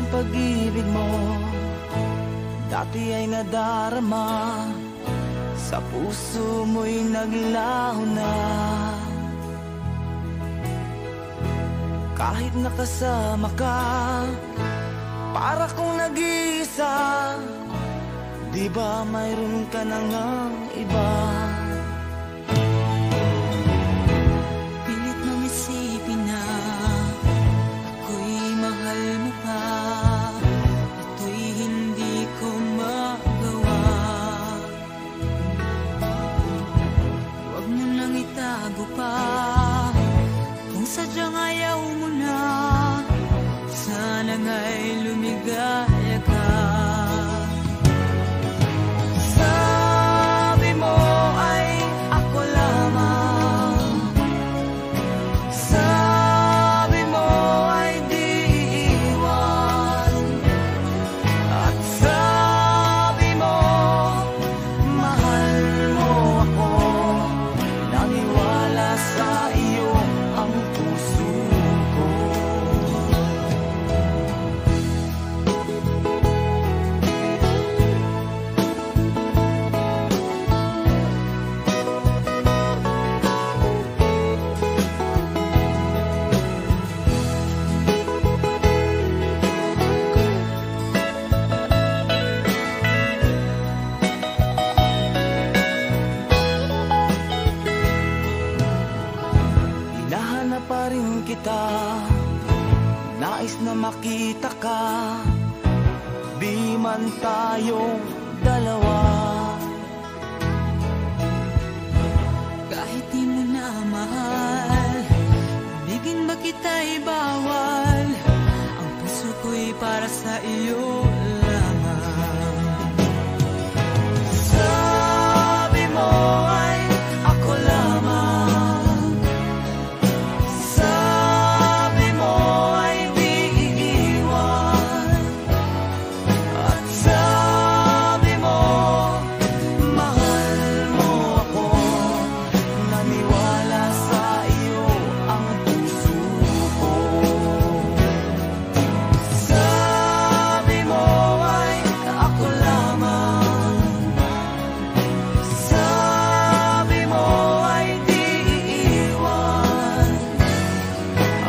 ng pag-ibig mo dati ay nadarama, sa puso mo'y naglaho na. Kahit nakasama ka, para kong nag-iisa, di ba mayroon ka na ngang iba? Pilit mong isipin na ako'y mahal mo pa, ito'y hindi ko magawa. Huwag mo nang itago pa, kung sadyang ayaw mo na, sana nga'y lumigaya ka. Sabi mo ay ako lamang, sabi mo ay di iiwan, at sabi mo mahal mo ako, naniwala sa iyo ang puso ko. Hinahanap pa rin kita, nais na makita ka, di man tayong dalawa. Kahit di mo na mahal, ibigin ba kita'y bawal, ang puso ko'y para sa iyo lamang. Sabi mo ay ako lamang, sabi mo ay di iiwan, at sabi mo mahal mo ako, naniwala sa iyo ang puso ko. Sabi mo ay ako lamang, sabi mo ay di iiwan,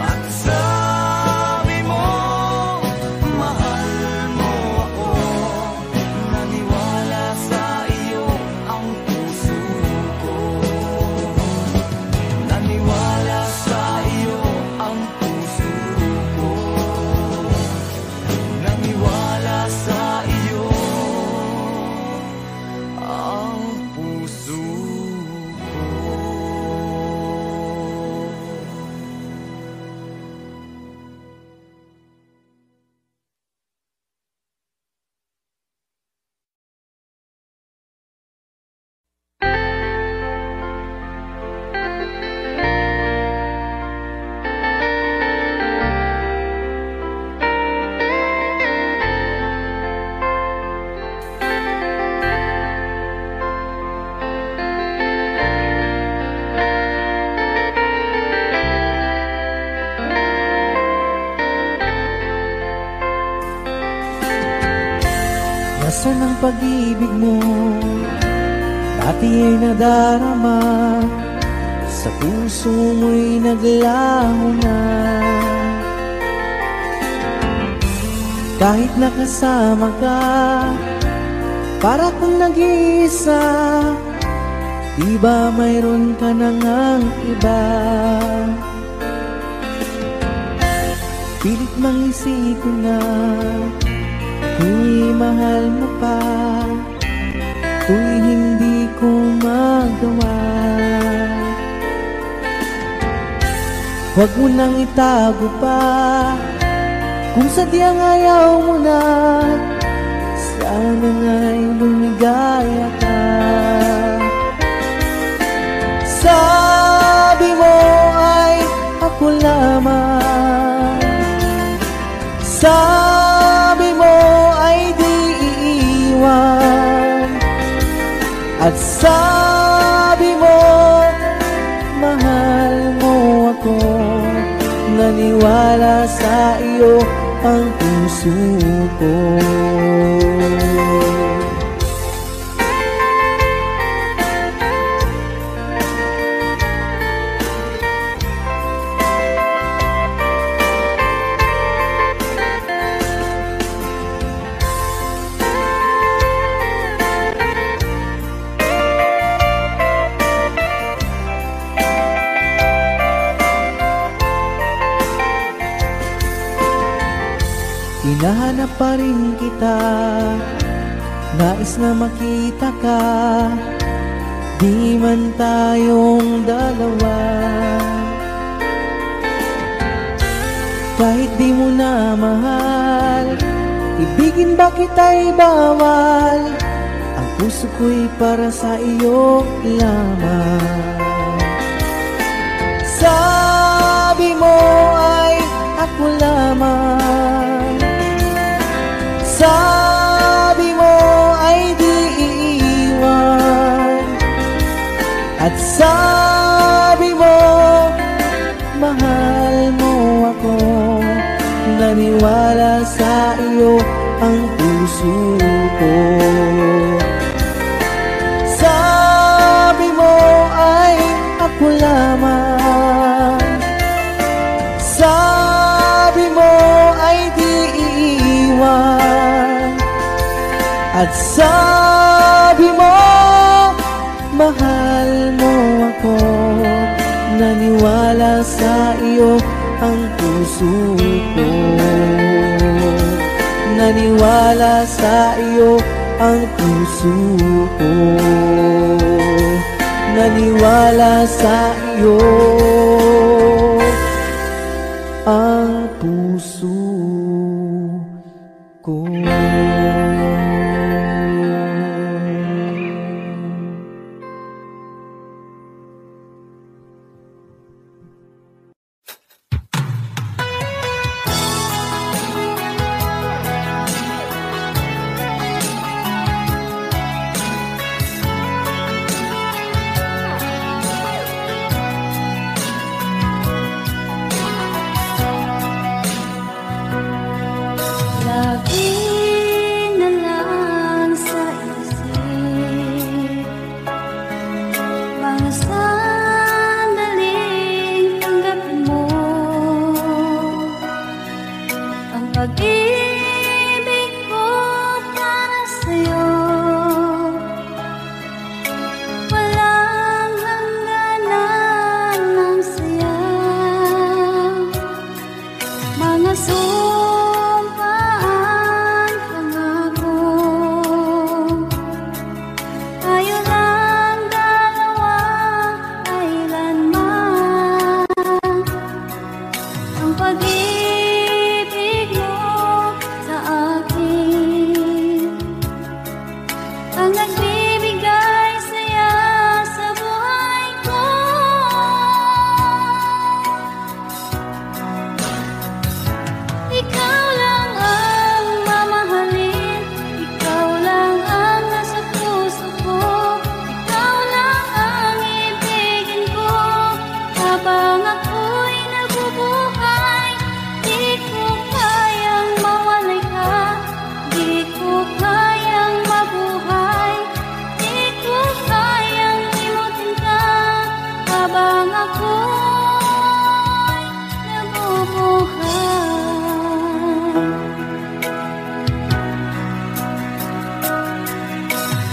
at sabi mo mahal mo ako, naniwala sa iyo ang puso ko. Naniwala sa iyo ang puso ko, naniwala sa iyo ang puso ko. Nasaan ang pag-ibig mo? Dati ay nadarama, sa puso mo'y naglaho na. Kahit nakasama ka, para kong nag-iisa, di ba mayroon ka na ngang iba? Pilit mang isipin na kung mahal mo pa, kung hindi ko magawa. Huwag mo nang itago pa, kung sadyang ayaw mo na, sana nga'y lumigaya ka. Sabi mo ay ako lamang, sabi mo ay di iiwan, at sabi mo mahal mo ako, naniwala sa iyo ang puso puso ko. Hinahanap pa rin kita, nais na makita ka, di man tayong dalawa. Kahit di mo na mahal, ibigin ba kita'y bawal, ang puso ko'y para sa iyo lamang. Sabi mo ay ako lamang, sabi mo ay di iiwan, at sabi mo mahal mo ako. Naniwala sa iyo ang puso ko. Sabi mo ay ako lamang, sabi mo ay di iiwan, at sabi mo mahal mo ako. Naniwala sa iyo ang puso ko. Naniwala sa iyo ang puso ko. Naniwala sa iyo ang puso ko.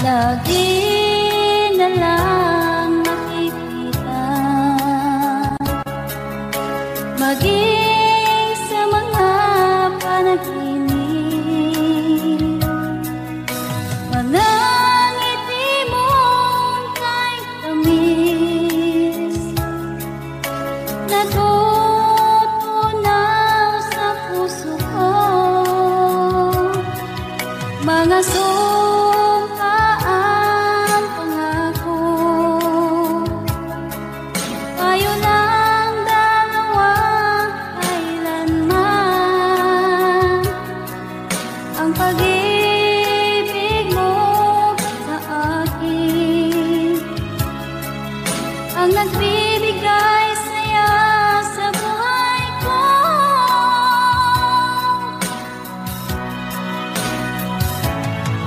Lagi na lang nakikita, maging sa mga panaginip, mga ngiti mong kay tamis, natutunaw sa puso ko, mga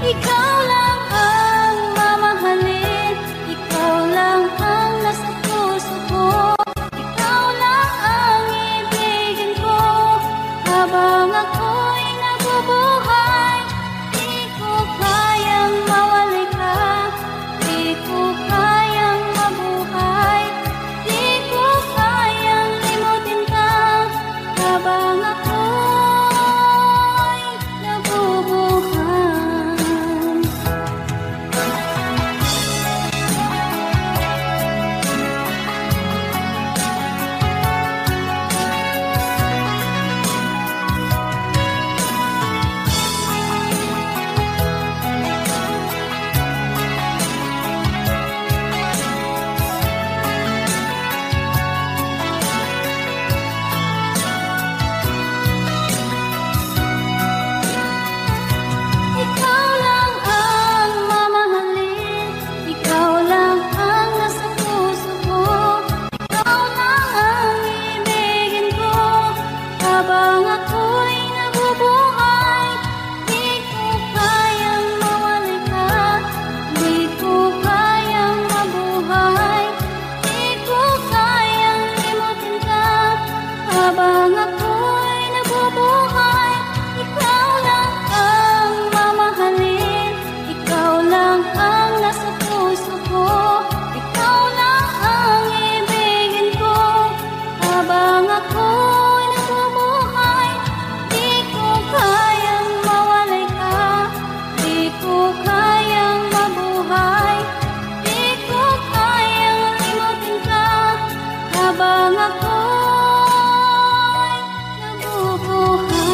Ikaw lang ang mamahalin, ikaw lang ang nasa puso ko, ikaw lang ang ibigin ko, habang ako'y nabubuhay. Di ko kayang mawalay ka, di ko kayang mabuhay, di ko kayang limutin ka, habang ako'y nabubuhay. Ikaw lang ang mamahalin, ikaw lang ang nasa puso ko, ikaw lang ang ibigin ko, habang ako'y nabubuhay. Di ko kayang mawalay ka, di ko kayang mabuhay, di ko kayang limutin ka, habang ako'y nabubuhay. Ikaw lang ang mamahalin, ikaw lang ang nasa puso ko, ikaw lang ang ibigin ko, habang ako'y nabubuhay. Di ko kayang mawalay ka, di ko kayang mabuhay, di ko kayang limutin ka, habang ako'y nabubuhay.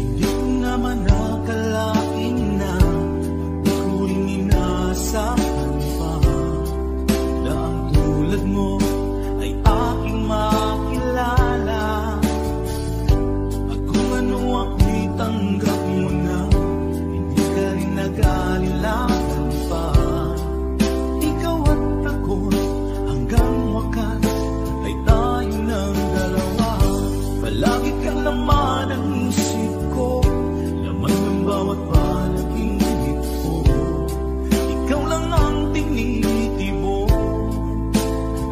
Hindi ko naman nakalain na ako'y inasahan pa, na ang tulad mo ay aking makilala. At kung ano ako'y tanggap mo na, hindi ka rin nag-alilangan pa. Ikaw at ako hanggang wakas ay tayo ng dalawa. Palagi kang laman ng isip ko, laman ng bawat panaginip ko. Ikaw lang ang tinitibok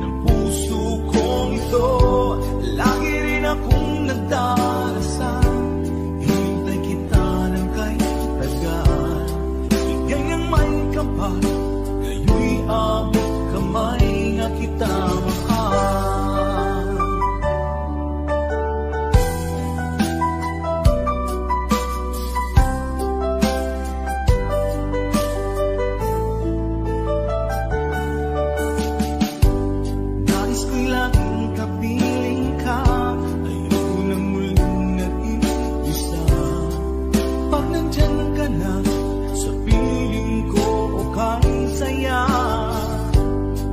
ng puso kong ito. Lagi rin akong nagdarasal, hinintay kita ng kahit tagal. Bigay ang may kapal, ngayo'y abot kamay nga kita mahal. Nais ko'y laging kapiling ka, ayoko nang muling nag-iisa. Pag nandyan ka na sa piling ko, okay saya.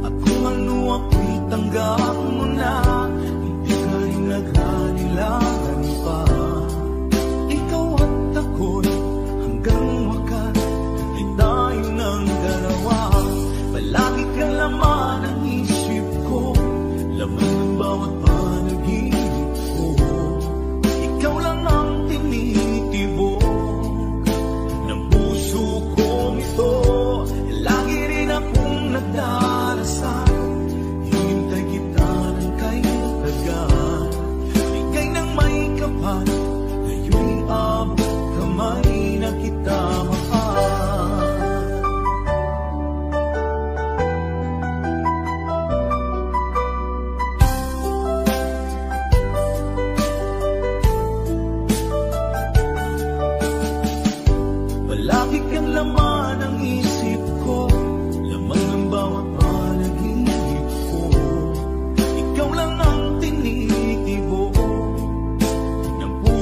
At kung ano ako'y tanggap mo na, hindi ka rin nag-alilangan pa. Ikaw at ako'y hanggang wakas ay tayo ng dalawa. Palagi kang laman ng isip ko, laman ng bawat panaginip ko. Ikaw lang ang tinitibok ng puso kong ito. Lagi rin akong nagdarasal, hinintay kita ng kahit tagal. Bigay ng may kapal, ngayon abot kamay na kita mahal. Palagi kang laman ng isip ko, laman ng bawat panaginip ko. Ikaw lang ang tinitibok ng puso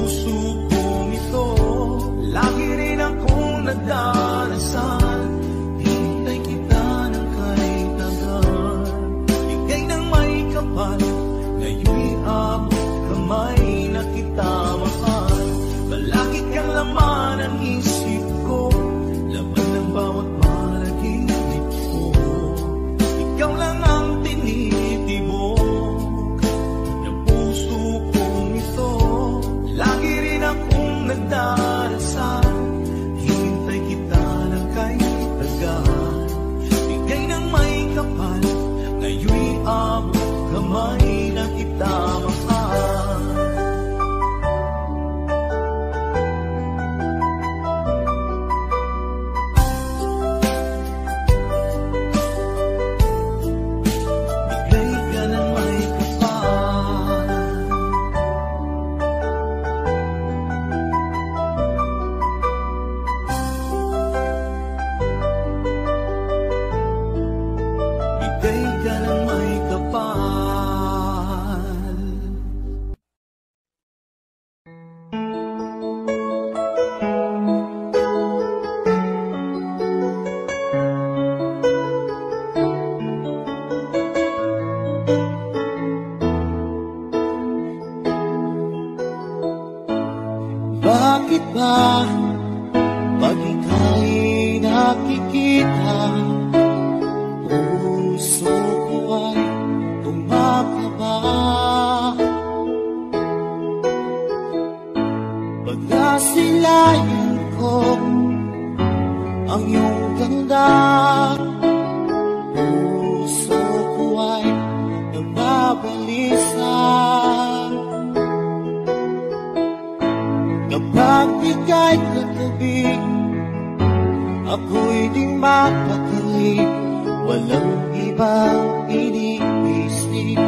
Bakit ba pag ika'y nakikita, puso ko ay tumakaba? Pag nasilayan ko ang iyong ganda, puso ko ay nababalisa. Kapag ika'y katabi, ako'y di mapakali. Walang ibang iniisip,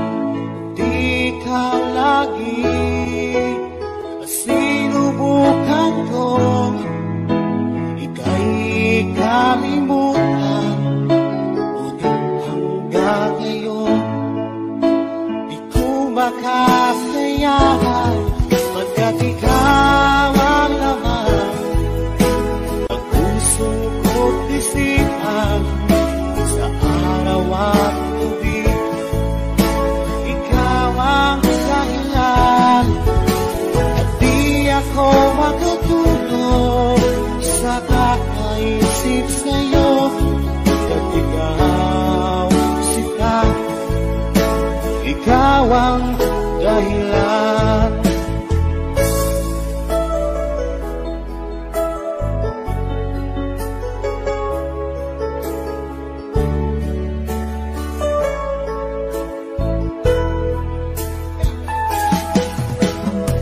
di ka lagi. Sinubukan ko ika'y kalimutan, ngunit hanggang ngayon di ko makasayahan. Pagkat ikaw ang laman ng puso ko't isipan, sa araw at gabi ikaw ang dahilan. At di ako makatulog sa kakaisip sa'yo. Pagkat ikaw sita, ikaw ang dahilan.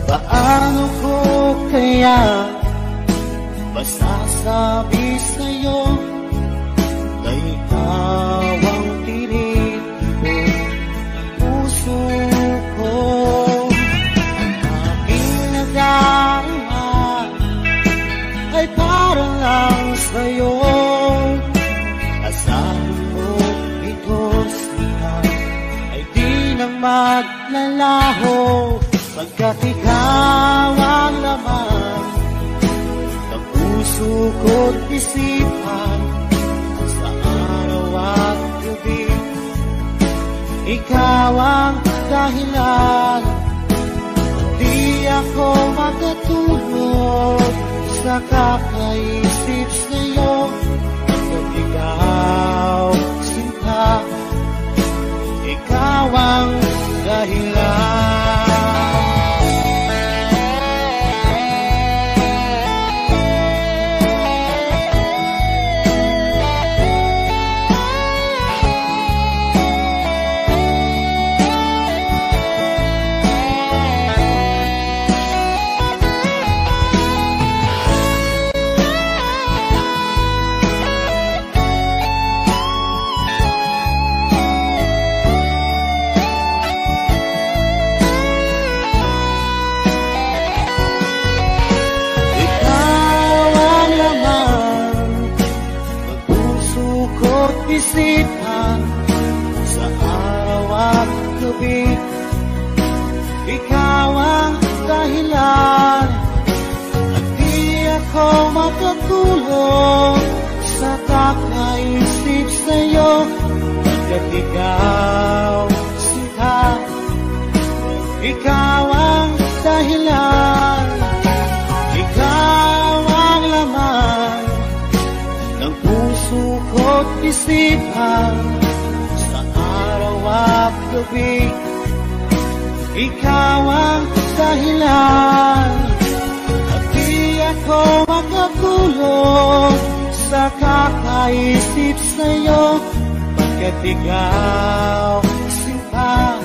Paano ko kaya masasabi sa'yo na ikaw ang tinitibok ng puso ko? Ang aking nadarama ay para lang sa'yo. Asahan mo ito siya ay di na maglalaho. Pagkat ikaw ang laman ng puso ko't isipan, sa araw at gabi ikaw ang dahilan. Di ako makatulog sa kakaisip sa'yo. Pagkat ikaw sinta, ikaw ang dahilan. Isipan sa araw at gabi ikaw ang dahilan. At di ako makatulog sa kakaisip sa'yo. Pagkat ikaw sinta, ikaw ang dahilan. Ikaw ang laman ng puso ko't isipan, sa araw at gabi ikaw ang dahilan. At di ako makatulog sa kakaisip sa'yo. Pagkat ikaw sinta,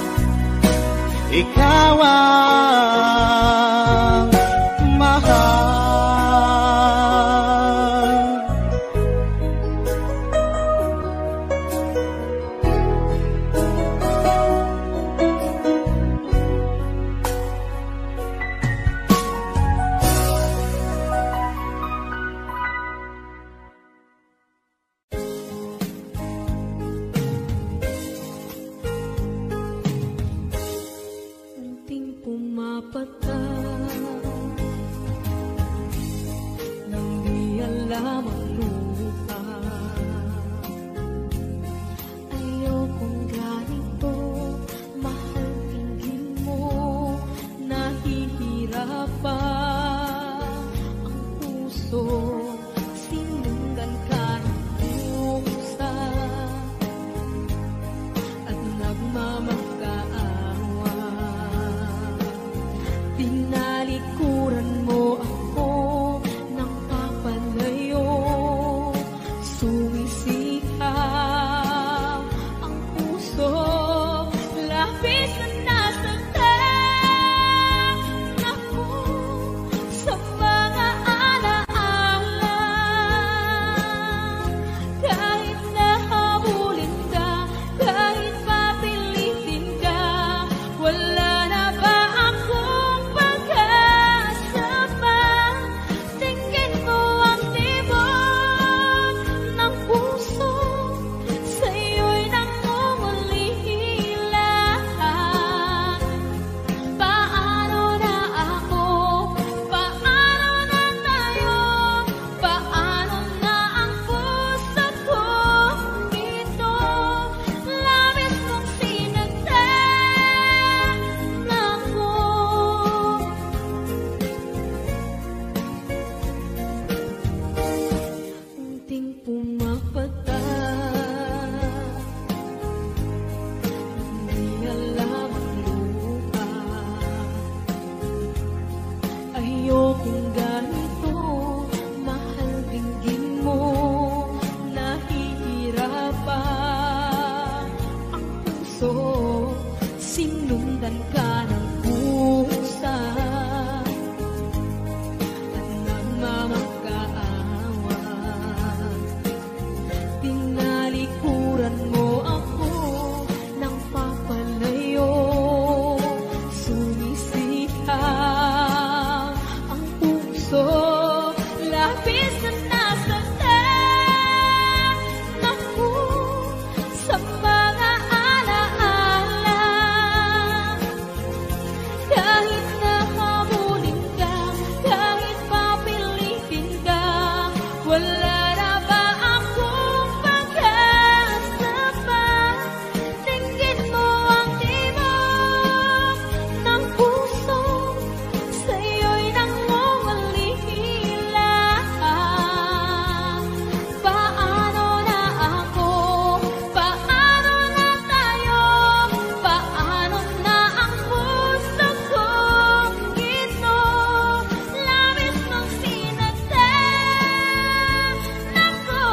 ikaw ang mahal. puso, sinundan ka ng pusa at nagmamagkaawa. Tinalikuran mo ako ng papalayo, sumisihaw ang puso, labis na nasaktan ako sa mga alaala. Kahit nahabulin ka, kahit papilitin ka, wala na ba akong pag-asa pa? Tingin mo ang tibok ng puso, sa'yo'y nangungulila. Paano na ako? Paano na tayo? Paano na ang puso kong ito? Labis mong sinaktan ako. Unting pumapata, hindi alam ang lupa. Ayokong ganito, mahal dinggin mo, nahihirapan ang puso, sinundan ka ng pusa at nagmamagkaawa. Tinalikuran mo ako ng papalayo, sumisihaw ang puso, labis na nasaktan ako sa mga alaala. Kahit nahabulin ka, kahit papilitin ka, wala na ba akong pag-asa pa? Tingin mo ang tibok ng puso, sa'yo'y nangungulila. Paano na ako? Paano na tayo? Paano na ang puso kong ito? Labis mong sinaktan ako,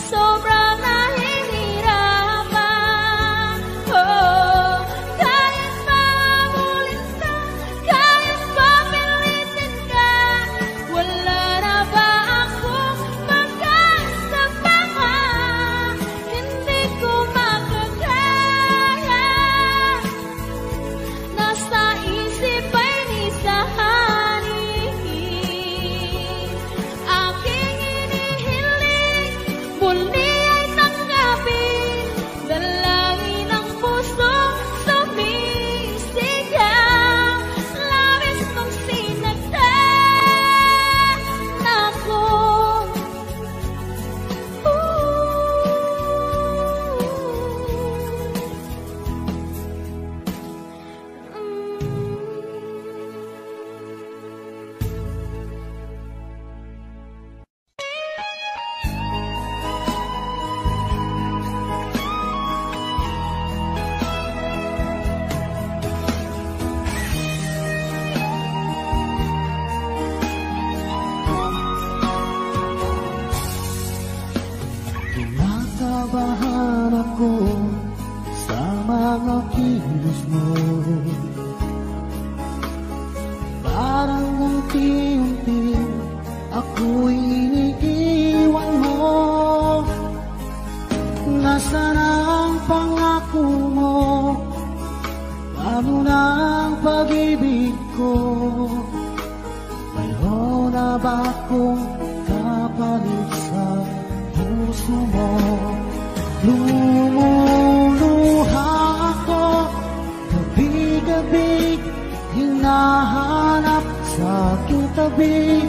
sobrang nahihirapan. Oh, kahit mahabulin ka, kahit papilitin ka, wala na ba akong pag-asa pa? Hindi ko makakaya, nasa isip ay nisahalin. Aking inihiling, muli ay tanggapin, dalangin ng puso, sumisigaw. Labis mong sinaktan ako. Kinakabahan ako sa mga kilos mo, parang unti-unti ako'y iniiwan mo. Nasaan ang pangako mo? Paano na ang pag-ibig ko? Mayroon na ba akong kapalit sa puso mo? Lumuluha ako, gabi-gabi, hinahanap sa aking tabi.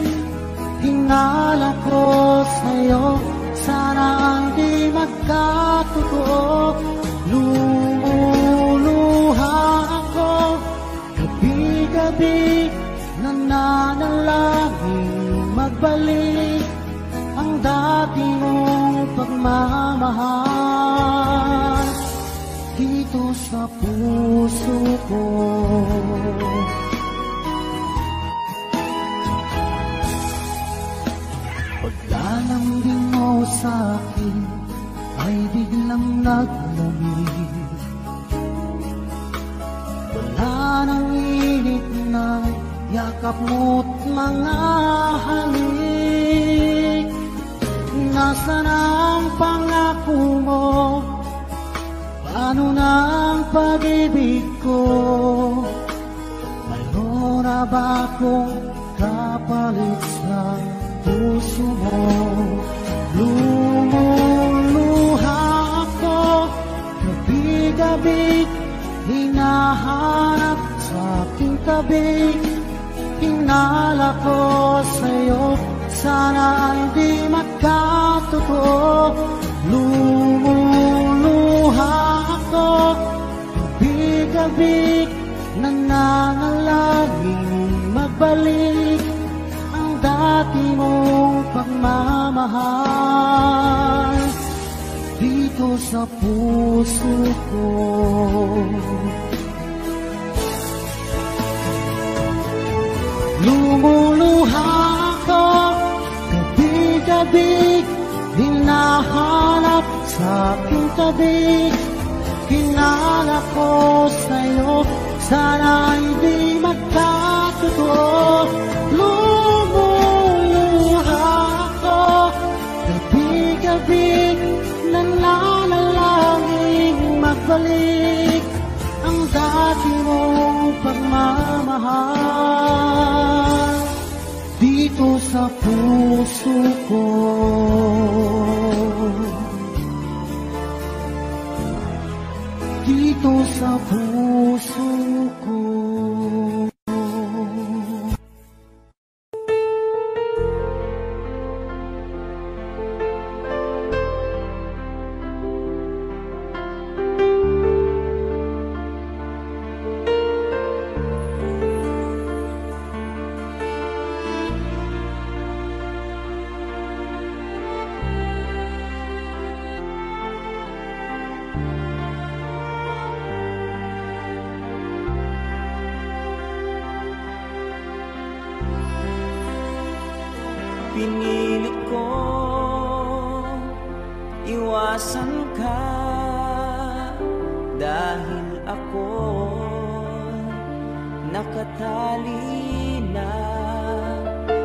Hinala ko sa'yo, sana hindi magkatotoo. Lumuluha ako, gabi-gabi, nananalangin magbalik ang dati mong pagmamahal dito sa puso ko. Paglalambing mo sa'kin ay biglang naglamig. Wala nang init na yakap mo't mga halik. Nasaan ang pangako mo? Paano na ang pag-ibig ko? Mayroon na ba akong kapalit sa puso mo? Lumuluha ako, gabi-gabi, hinahanap sa aking tabi. Hinala ko sa'yo, sana hindi magkatotoo. Lumuluha ako, gabi-gabi, nangangalangin magbalik ang dati mong pagmamahal dito sa puso ko. Lumuluha ako, gabi-gabi, hinahanap sa aking tabi. Hinala ko sa'yo, sana hindi magkatotoo. Lumuluha ako, gabi-gabi, nananalangin magbalik ang dati mong pagmamahal dito sa puso ko. Dito sa puso ko. Pinilit ko iwasan ka dahil ako nakatali na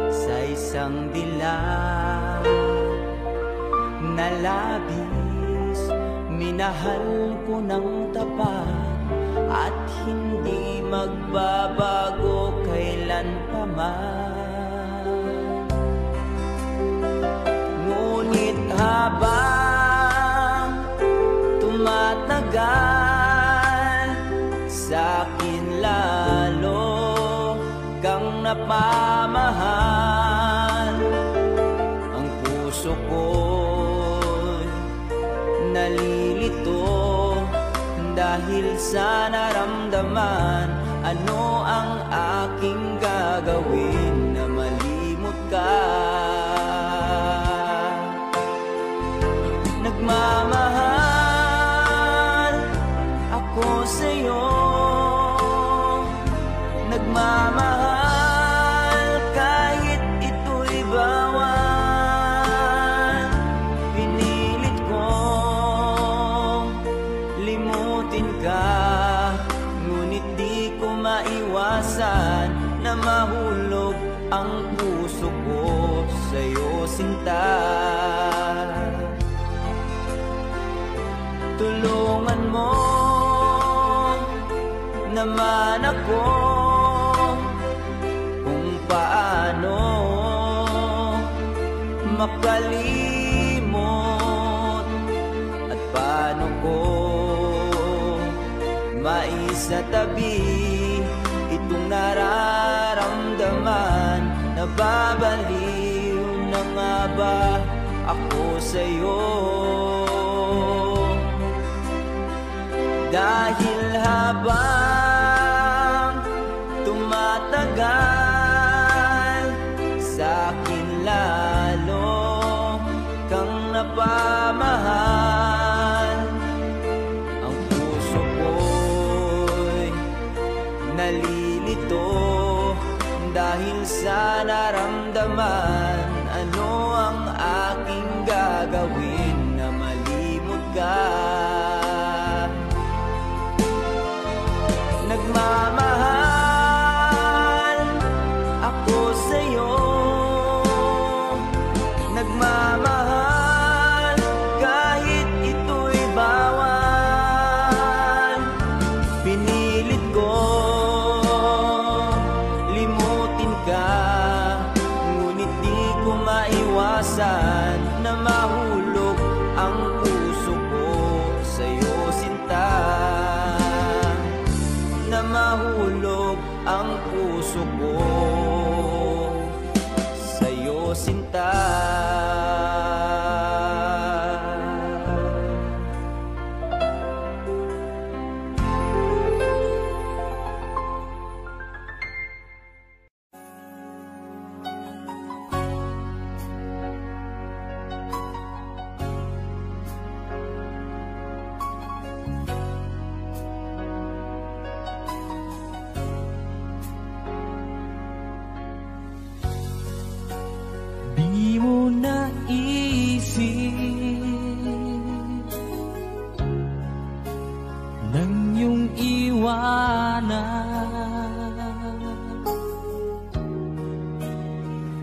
sa isang dilag na labis. Minahal ko ng tapat at hindi magbabago kailan pa man. Ngunit habang tumatagal, sa'kin lalo kang napamahal. Ang puso ko'y nalilito dahil sa naramdaman. Ano ang aking gagawin na malimot ka? Nagmamahal ako sa'yo, nagmamahal kahit ito'y bawal. Pinilit kong limutin ka, ngunit di ko maiwasan na mahulog ang puso ko sa'yo, sinta. Tulungan mo naman ako kung paano makalimot at paano ko maisatabi itong nararamdaman. Nababaliw na nga ba ako sa'yo? Dahil habang tumatagal, sa'kin na naramdaman. Ano ang aking gagawin na malimot ka? Nagmamahal ako sa'yo, nagmamahal kahit ito'y bawal. Pinilit ko limutin ka, ngunit di ko maiwasan na mahulog ang puso ko sa'yo, sinta. Na mahulog ang puso ko sa'yo, sinta. Di mo naisip nang iyong iwanan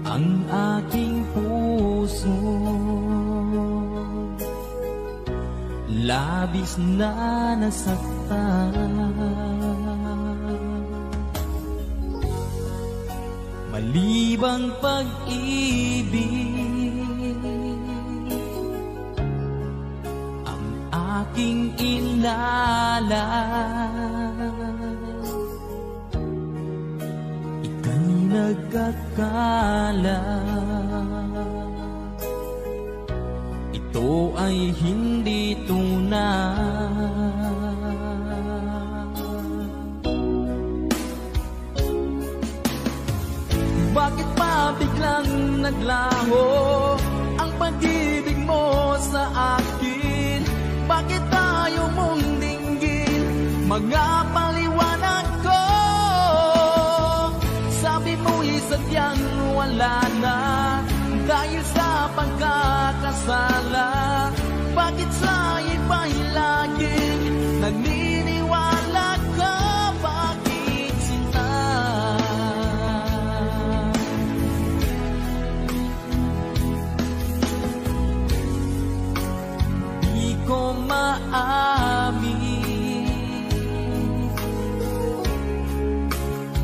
ang aking puso, labis na nasaktan. Malibang pag-ibig ang aking inalan. Ika'y nagkakala ito ay hindi tunay. Bakit pa biglang naglaho ang pag-ibig mo sa akin? Bakit tayo mong dinggin mga paliwanag ko? Sabi mo'y sadyang wala na dahil sa pagkakasala. Bakit sa iba'y laging naniniwala ka? Bakit sinta? Di ko maamin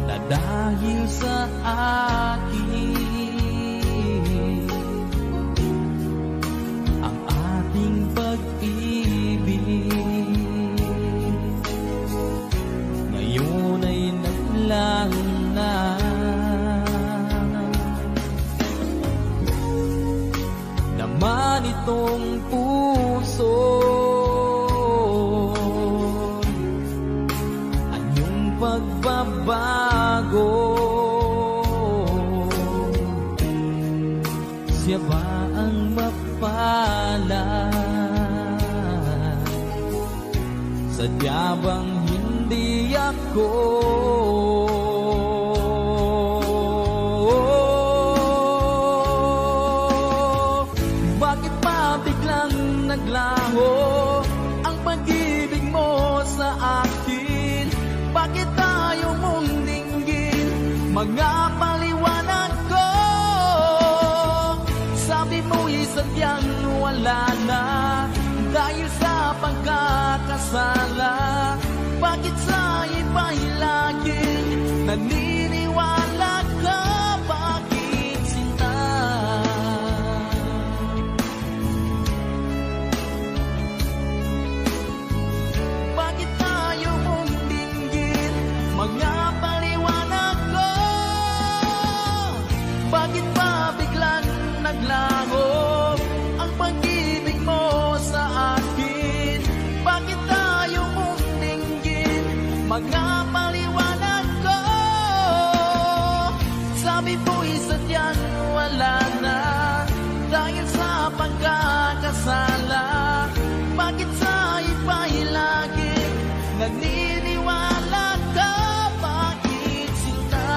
na dahil sa akin ang ating pag-ibig ngayon ay naglaho na. Naman itong puso anyong pagbabago, siya ba ang mapalad? Sadya bang hindi ako? Bakit pa biglang naglaho ang pag-ibig mo sa akin? Bakit tayo mong dinggin mga paliwanag ko? Sabi mo'y sadyang wala na dahil sa pagkakasala. Bakit sa iba'y laging naniniwala ka? Bakit sinta? Bakit tayo mong dinggin mga paliwanag ko? Bakit pa biglang naglaho ang pag-ibig mo sa akin? Bakit tayo mong dinggin mga paliwanag ko? Sabi mo'y sadyang wala na dahil sa pagkakasala. Bakit sa iba'y laging naniniwala ka? Bakit sinta?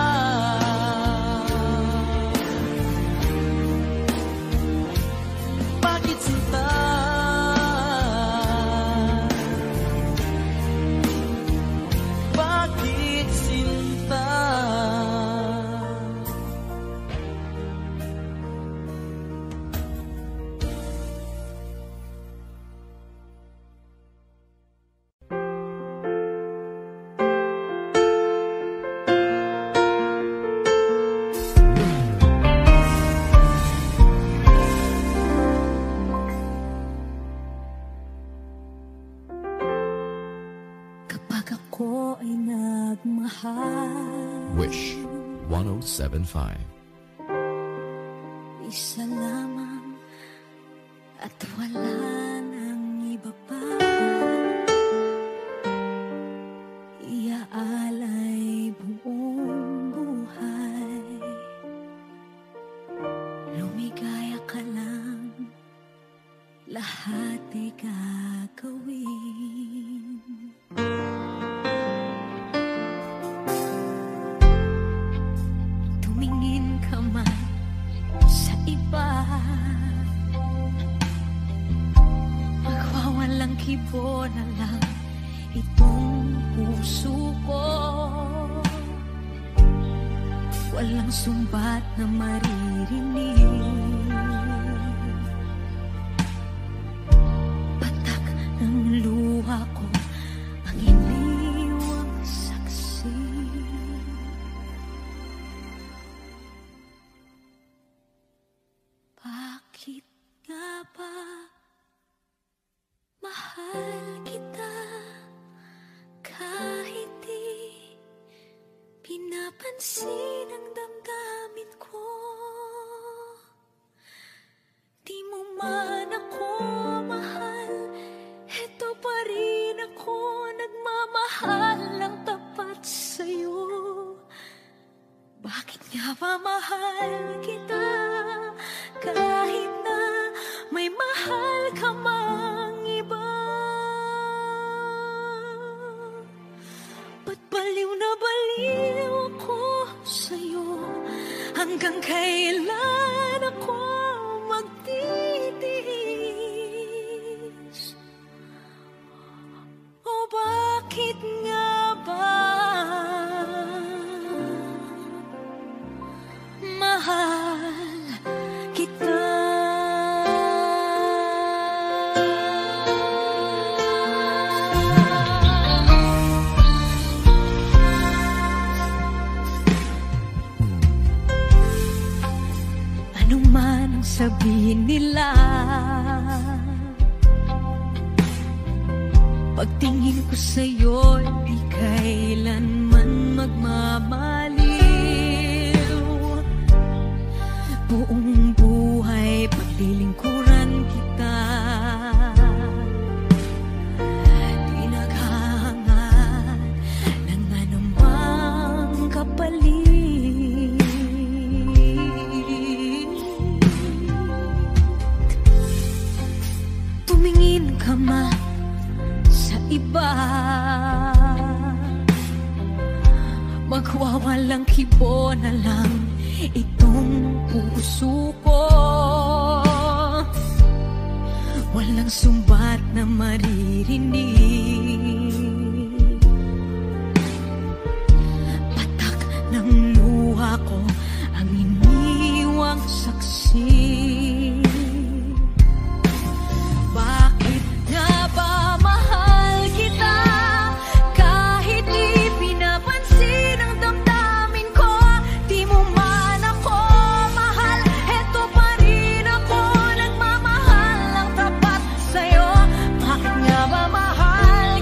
Isa lamang at wala nang iba pa, iaalay buong buhay. Lumigaya ka lang, lahat ay gagawin. Tumingin ka man sa iba, magwawalang kibo na lang itong puso ko. Walang sumbat na maririnig, patak ng luha ko ang iniwang saksi. Bakit nga ba mahal kita kahit di pinapansin ang damdamin ko? Di mo man ako mahal, eto pa rin ako nagmamahal ng tapat sa'yo. Bakit nga ba mahal kita kahit na may mahal ka mang iba? Ba't baliw na baliw ako sa'yo? Hanggang kailan ako magtitiis? O bakit nga ba mahal kita? Ano man ang sabihin nila, pagtingin ko sa'yo, di kailanman magmamaliw. Buong buhay paglilingkuran kita, di naghahangad ng anumang kapalit. Tumingin ka man sa iba, magwawalang kibo na lang itong puso ko. Walang sumbat na maririnig, patak ng luha ko ang iniwang saksi. Bakit nga ba mahal kita kahit di pinapansin ang damdamin ko? Di mo man ako mahal, eto pa rin ako nagmamahal ng tapat sa'yo. Bakit nga ba mahal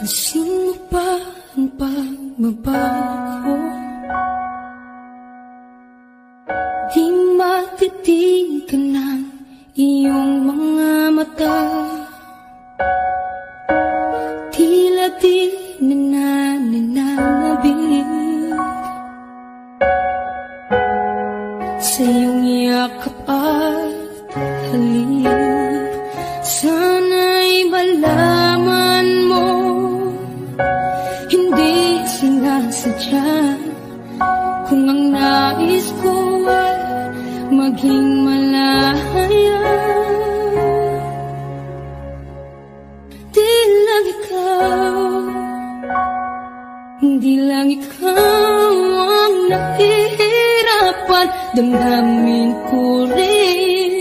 Pansin mo ba ang pagbabago? Di matitig ka ng iyong mga mata. Tila di nananabig sa iyong yakap at halik. Sana'y malaman mo, hindi sinasadya. Kung ang nais ko ay maging malaya, di lang ikaw, hindi lang ikaw ang nahihirapan. Damdamin ko rin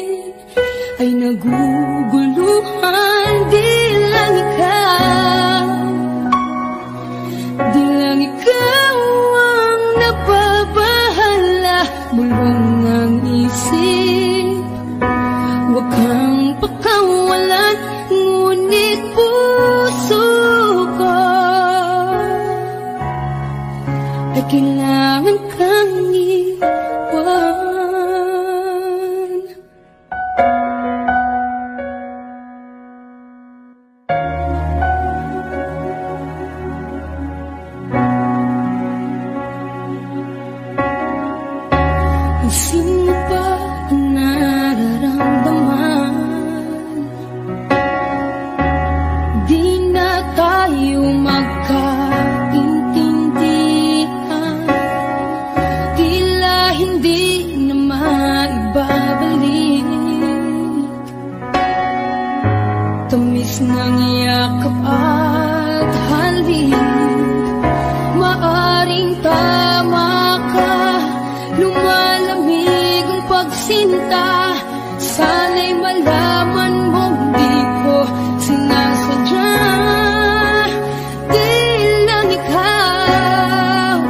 ay naguguluhan. Di lang ikaw, di lang ikaw ang napapahala. Bulong ang isip, huwag kang pakawalan. Ngunit puso ko ay kailangan kang iwan. Sino ba ang nararamdaman? Di na tayo magkaintindihan. Tila hindi na maibabalik. Tamis ng yakap at halik. Maaring tama ka, lumalamig ang pagsinta. Sana'y malaman mong di ko sinasadya. Di lang ikaw,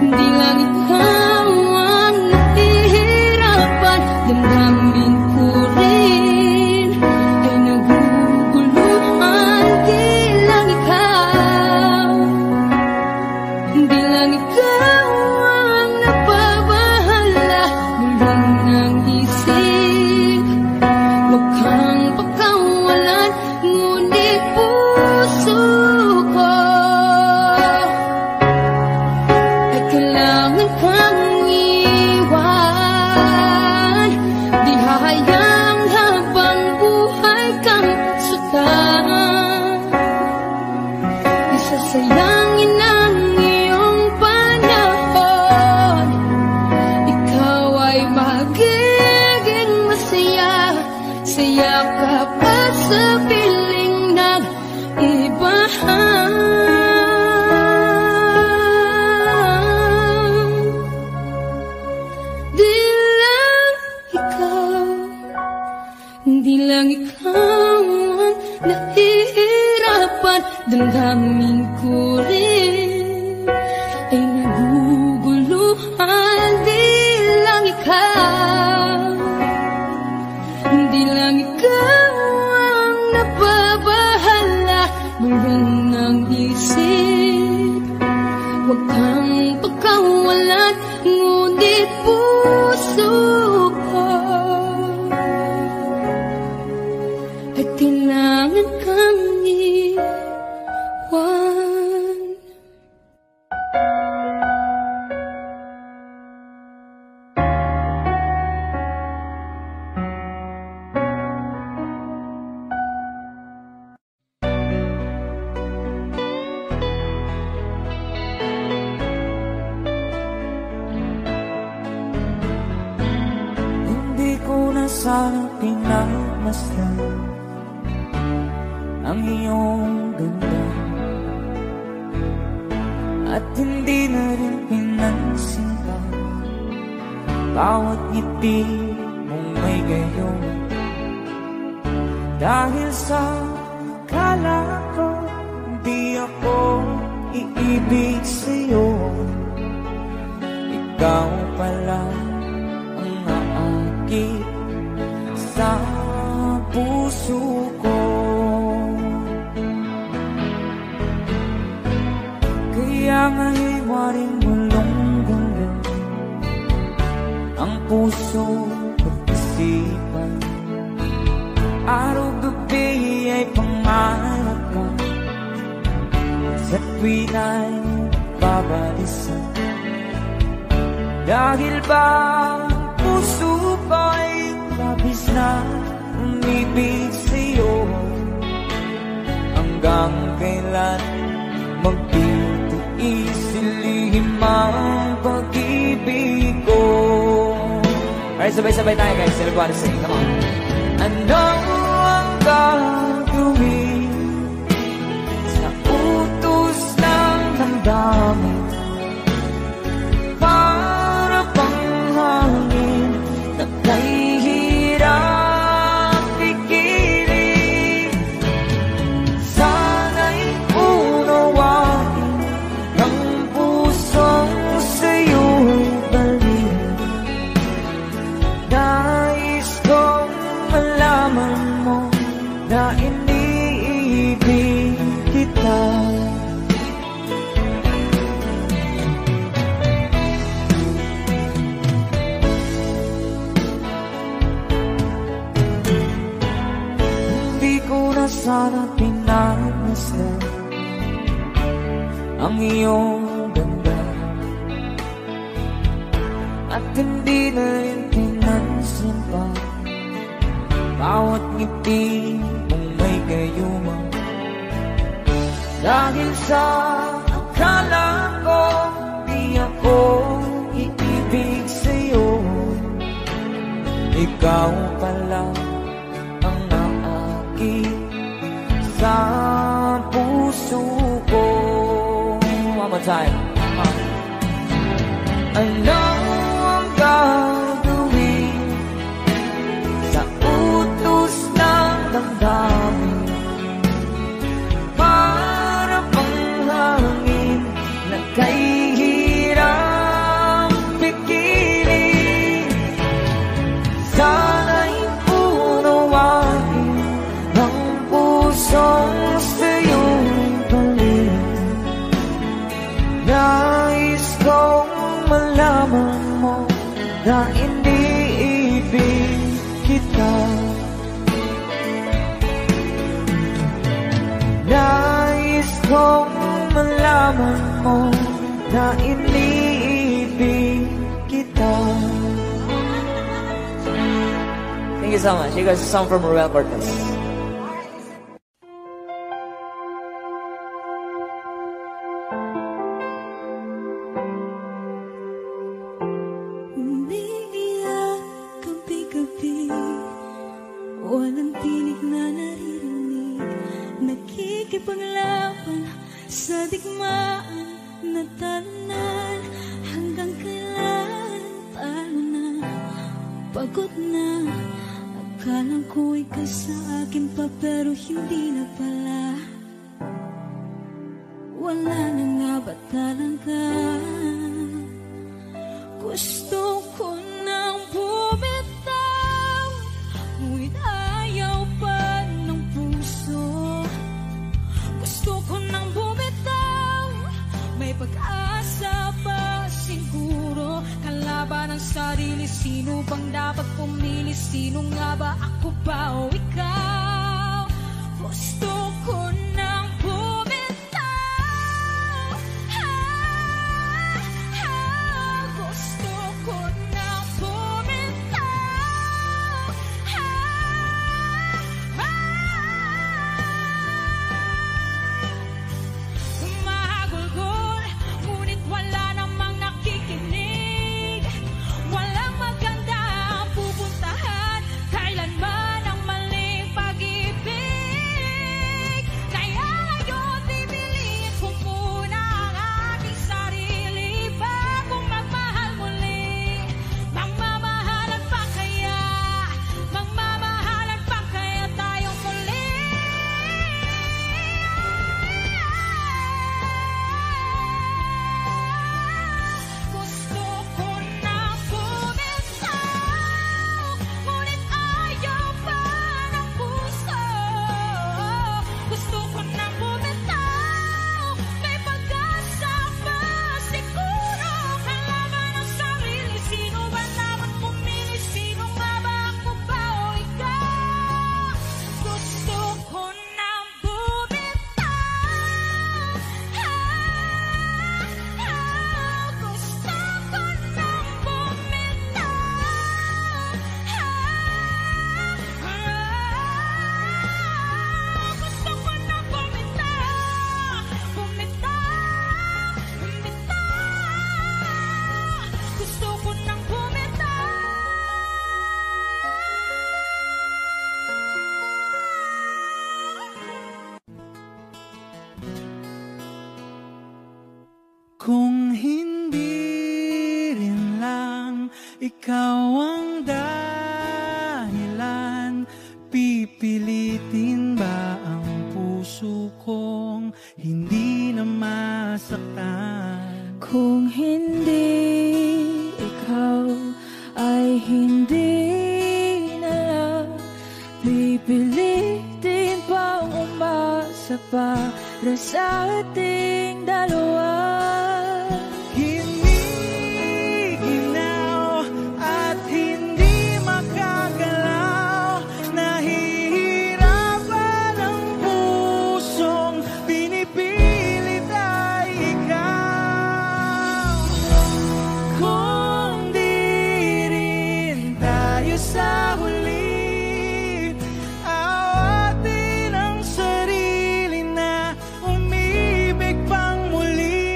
di lang ikaw ang nahihirapan. Damdamin ko rin ay naguguluhan. Di lang ikaw, di lang ikaw ang napabahala. Bulong ng isip, huwag kang pakawalan. Ngunit puso ko ay kailangan kang iwan. Di hahayang habang buhay kang sutan. Isasayangin ang iyong panahon. Ikaw ay magiging masaya sa yakap at sa piling ng iba. Di lang ikaw, hindi lang ikaw ang nahihirapan. Damdamin ko rin ay naguguluhan. Di lang ikaw, hindi lang ikaw ang napabahala. Bulong ng isip, huwag kang pagkawalan. Ngunit puso ko ay kailangan kang iwan. Hindi ko na sana pinagmasdan ang iyong ganda, at hindi na rin pinansin pa bawat ngiti mong may gayon. Dahil sa kala ko di ako iibig sa'yo, ikaw pala ang aakit sa puso ko. puso at isipan. Araw-gabi ay pangarap ka, sa tuwin ay babalisan. Dahil ba puso ko'y labis na umibig sa'yo, hanggang kailan magtitiis ilihim ang pag-ibig ko. Alright, sabay-sabay tayo guys. Everybody sing, come on. Ano ang gagawin sa utos ng damdamin? Para bang hangin na kahihirap pigiling. Sana'y unawain ng pusong sa'yo'y balik. Nais kong malaman mo na iniibig kita. Hindi ko na sana pinagmasdan ang iyong ganda, at hindi na rin pinansin pa bawat ngiti mong may gayuma. Dahil sa akala ko di ako iibig sa'yo, ikaw pala ang naakit sa puso ko. One more time. Ano ang gagawin sa utos ng damdamin? Para bang hangin na kahihirap pigiling. Sana'y unawain ng pusong sa'yo'y balik. Nais kong malaman mo na iniibig kita. Nais kong malaman mo na iniibig kita. Thank you so much. You guys, a song from Ruel Cortez. Umiiyak gabi-gabi, walang tinig na naririnig, nakikipaglaban sa digmaan na talunan. Hanggang kailan talo na, pagod na. Akala ko ikaw sa akin pa, pero hindi na pala. Wala na nga ba talaga? Gusto ko nang bumitaw, ngunit ayaw pa ng puso. Gusto ko nang bumitaw, may pag-asa pa siguro. Kalaban ng sarili, sino bang dapat pumili? Sino nga ba, ako ba o ikaw? Gusto ko nang bumitaw, gusto ko nang bumitaw, mahagulgol, ngunit wala namang nakikinig. Walang maganda ang pupuntahan, kailanman ang mali masaktan. Kung hindi ikaw ay hindi na lang, pipilitin pang umasa para sa ating dalawa. Hiniginaw at hindi makagalaw, nahihirapan ang pusong pinipilit ay ikaw. Kung di rin tayo sa huli, awatin ang sarili na umibig pang muli.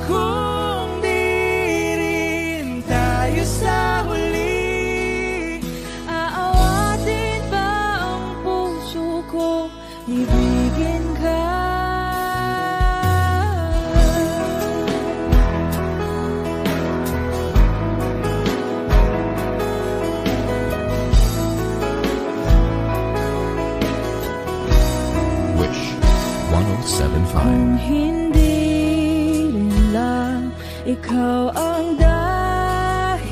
Kung di rin tayo sa huli, Aawatin ba ang puso ko, ibigin ka? Wish 1075. Kung hindi rin lang ikaw ang dahilan,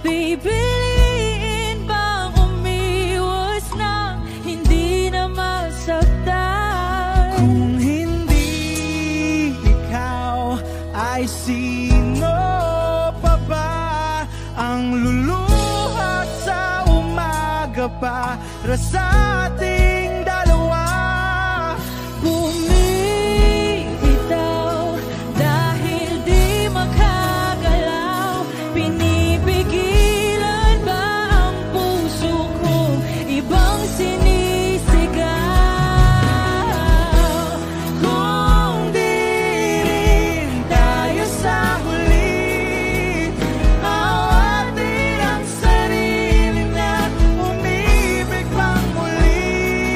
pipiliin bang umiwas nang hindi na masaktan? kung hindi ikaw, ay sino pa ba ang luluhat sa umaga para sa ating dalawa? Bumibitaw dahil di makagalaw, pinipigilan ba ang puso kong ibang sinisigaw? Kung di rin tayo sa huli, awatin ang sarili na umibig pang muli.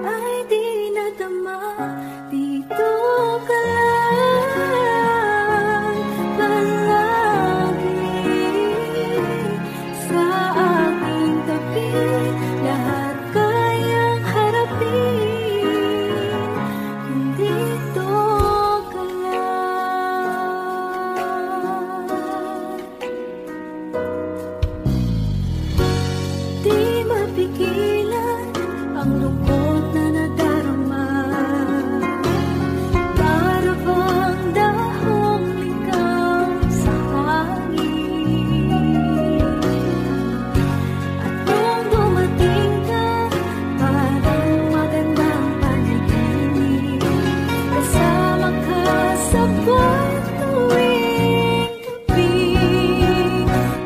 ay di nadama. Dito ka lang palagi sa aking tabi. Lahat kayang harapin kung dito ka lang. Di mapigilan ang lungkot na nadarama. Para bang dahong ligaw sa hangin. At nung dumating ka, parang magandang panaginip. Kasama ka sa buwan tuwing gabi.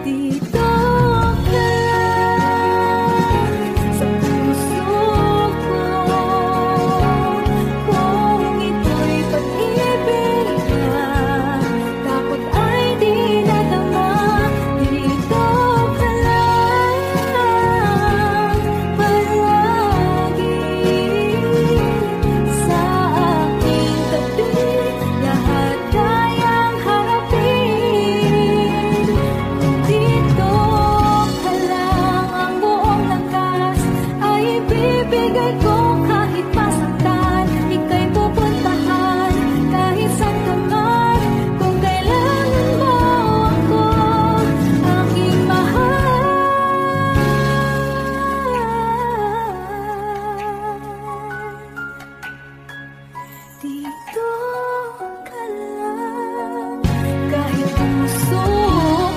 Dito ka sa puso ko. Kung ito'y pag-ibig na, dapat ay di nadama. Dito ka lang palagi sa aking tabi. Lahat kayang harapin kung dito ka lang. Ang buong lakas ay ibibigay ko kahit masaktan. Ika'y pupuntahan kahit saan ka man. Kung kailangan mo ako, aking mahal. Dito ka lang. Kahit puso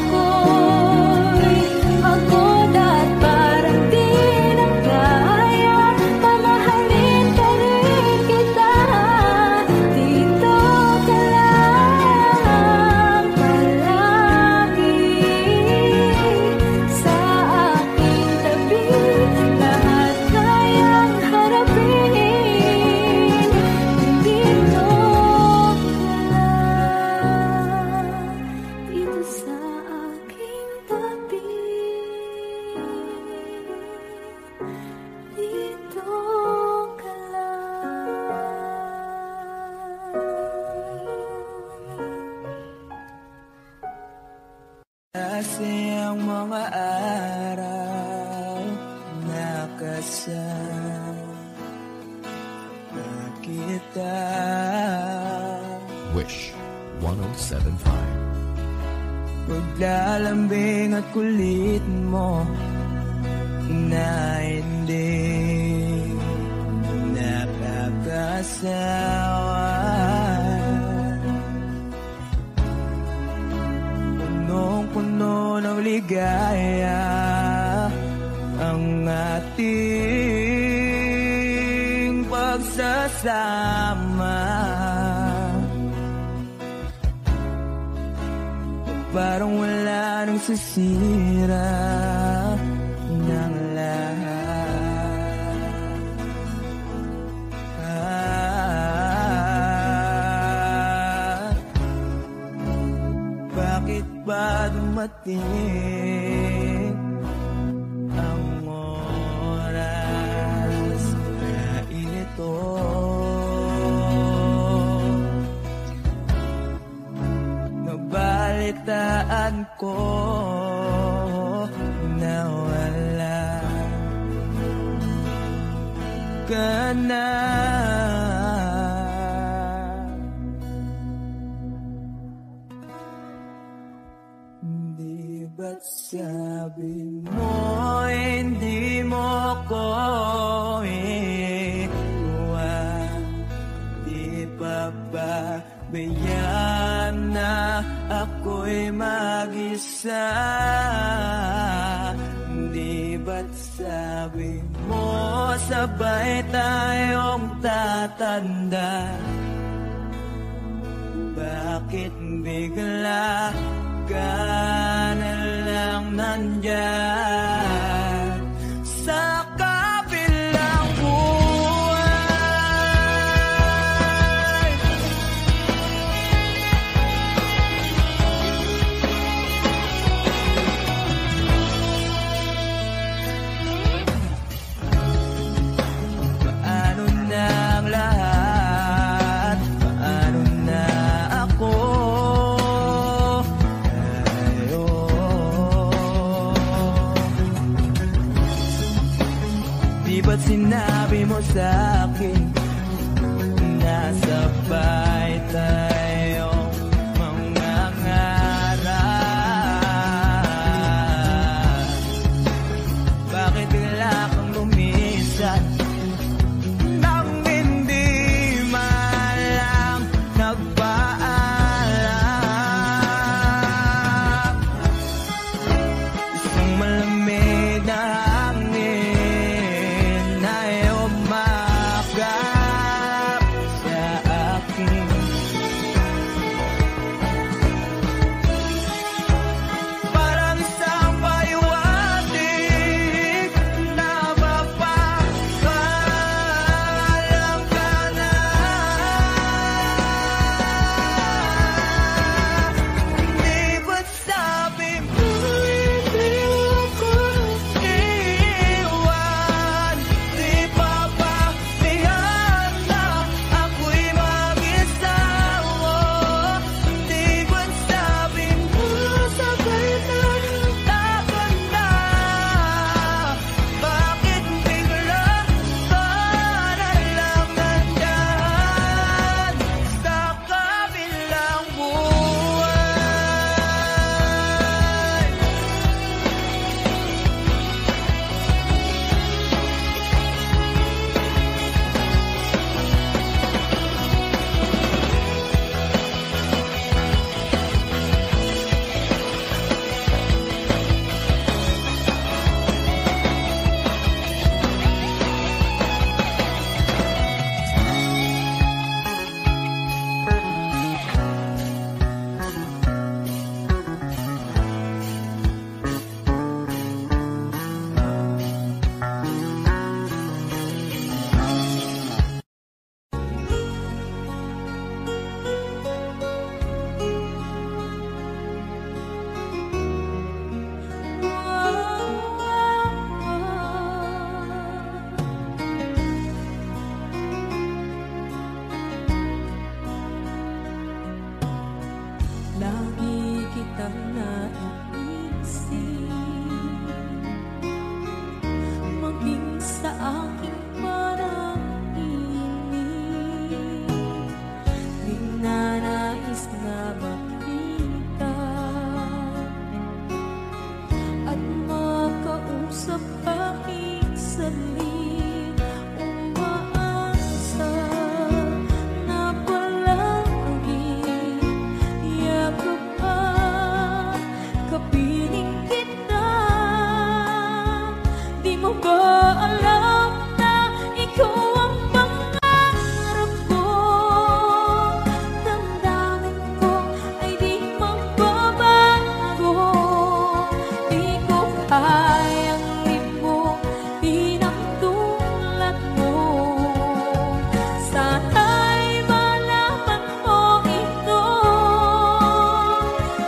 ko'y pagod at parang di na kaya, mamahalin pa rin kita. Dito ka lang palagi sa aking tabi. Lahat kayang harapin kung dito ka lang. Dito sa aking tabi. Dito ka lang. Kasi ang mga araw nakasama kita. Wish 1075. Paglalambing at kulit mo na hindi nakakasawa. Punong-puno ng ligaya ang ating pagsasama. Parang wala nang sisira ng lahat. Bakit ba dumating ang oras na ito? Nabalitaan ko na wala ka na. Di ba't sabi mo hindi mo ko iwan? Di pa ba bayaan na ako'y mag-isa? Di ba't sabi mo sabay tayong tatanda? Bakit bigla ka na lang nandyan sa kabilang buhay? Paano akin. Nasabay tayong mangangarap. Bakit bigla kang lumisan nang hindi man lang nagpaalam? Isang malamig na hangin ay umakyat sa akin. Parang isang pahiwatig na mapapaalam ka na. Di ba't sabi mo hindi ako iwan? Di pa ba tiyan na ako'y mag-isa mo? Di ba't sabi mo sabay na laban na? Bakit bigla ka nalang nandyan sa kabilang buhay? Lagi kitang naiisip, maging sa aking parang inig. Di na nais na makita at makausap kahit saglit. Umaasa na palagi yakap at kapiling kita. Di mo ba alam na ikaw ang pangarap ko? Damdamin ko ay di magbabago. Di ko kayang limutin ang tulad mo. Sana'y malaman mo ito.